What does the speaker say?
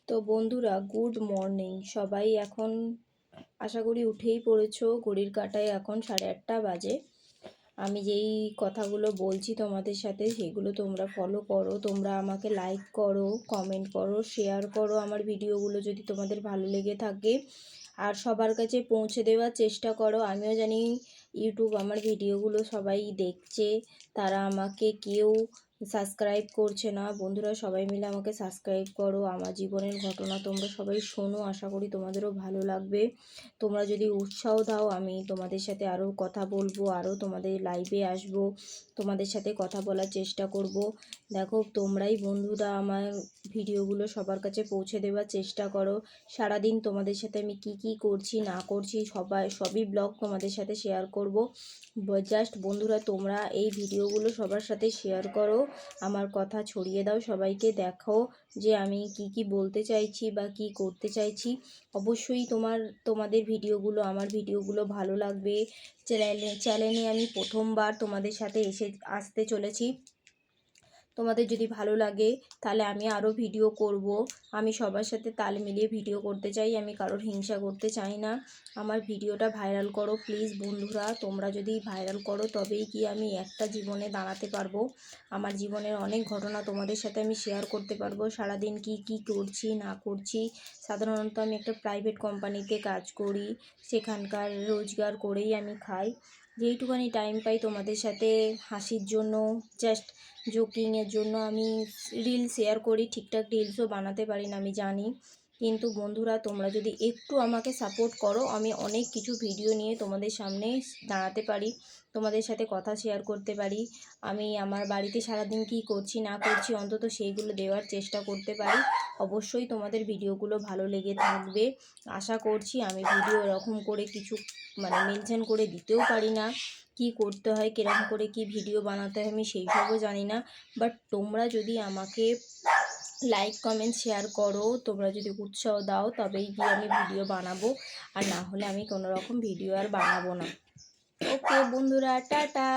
তো বন্ধুরা, good morning. সবাই এখন আশা করি উঠেই পড়েছো। ঘড়ির কাঁটায় এখন 8:30 বাজে। আমি যেই কথাগুলো বলছি তোমাদের সাথে সেগুলো তোমরা ফলো করো। তোমরা আমাকে লাইক করো, কমেন্ট করো, শেয়ার করো আমার ভিডিওগুলো যদি তোমাদের ভালো লেগে থাকে, আর সবার কাছে পৌঁছে দেওয়ার চেষ্টা করো। আমিও জানি ইউটিউব আমার ভিডিওগুলো সবাই দেখছে, তারা আমাকে কেউ সাবস্ক্রাইব করছে না। বন্ধুরা, সবাই মিলে আমাকে সাবস্ক্রাইব করো। আমার জীবনের ঘটনা তোমরা সবাই শোনো, আশা করি তোমাদেরও ভালো লাগবে। তোমরা যদি উৎসাহ দাও, আমি তোমাদের সাথে আরও কথা বলবো, আরও তোমাদের লাইভে আসব, তোমাদের সাথে কথা বলার চেষ্টা করব। দেখো, তোমরাই বন্ধুরা আমার ভিডিওগুলো সবার কাছে পৌঁছে দেওয়ার চেষ্টা করো। সারাদিন তোমাদের সাথে আমি কি করছি না করছি সবই ব্লগ তোমাদের সাথে শেয়ার করব। জাস্ট বন্ধুরা, তোমরা এই ভিডিওগুলো সবার সাথে শেয়ার করো, আমার কথা ছড়িয়ে দাও, সবাইকে দেখো যে আমি কি বলতে চাইছি বা কি করতে চাইছি। অবশ্যই তোমাদের ভিডিওগুলো, আমার ভিডিওগুলো ভালো লাগবে। চ্যানেলে আমি প্রথমবার তোমাদের সাথে আসতে চলেছি। তোমাদের যদি ভালো লাগে তাহলে আমি আরও ভিডিও করব। আমি সবার সাথে তাল মিলিয়ে ভিডিও করতে চাই, আমি কারোর হিংসা করতে চাই না। আমার ভিডিওটা ভাইরাল করো প্লিজ বন্ধুরা। তোমরা যদি ভাইরাল করো তবেই কি আমি একটা জীবনে দাঁড়াতে পারবো। আমার জীবনের অনেক ঘটনা তোমাদের সাথে আমি শেয়ার করতে পারবো। সারাদিন কি করছি না করছি। সাধারণত আমি একটা প্রাইভেট কোম্পানিতে কাজ করি, সেখানকার রোজগার করেই আমি খাই। যেইটুখানি টাইম পাই তোমাদের সাথে হাসির জন্য, জাস্ট জোকিংয়ের জন্য আমি রিল শেয়ার করি। ঠিকঠাক রিলসও বানাতে পারি না আমি জানি, কিন্তু বন্ধুরা তোমরা যদি একটু আমাকে সাপোর্ট করো, আমি অনেক কিছু ভিডিও নিয়ে তোমাদের সামনে দাঁড়াতে পারি, তোমাদের সাথে কথা শেয়ার করতে পারি। আমি আমার বাড়িতে সারাদিন কি করছি না করছি অন্তত সেইগুলো দেওয়ার চেষ্টা করতে পারি। অবশ্যই তোমাদের ভিডিওগুলো ভালো লেগে থাকবে আশা করছি। আমি ভিডিও এরকম করে কিছু মেনশন করে দিতেও পারি না, কি করতে হয়, কিরকম করে কি ভিডিও বানাতে হয় আমি সেই সবও জানি না। বাট তোমরা যদি আমাকে লাইক কমেন্ট শেয়ার করো, তোমরা যদি উৎসাহ দাও তবেই গিয়ে আমি ভিডিও বানাবো, আর না হলে আমি কোনো রকম ভিডিও আর বানাবো না। ওকে বন্ধুরা, টাটা।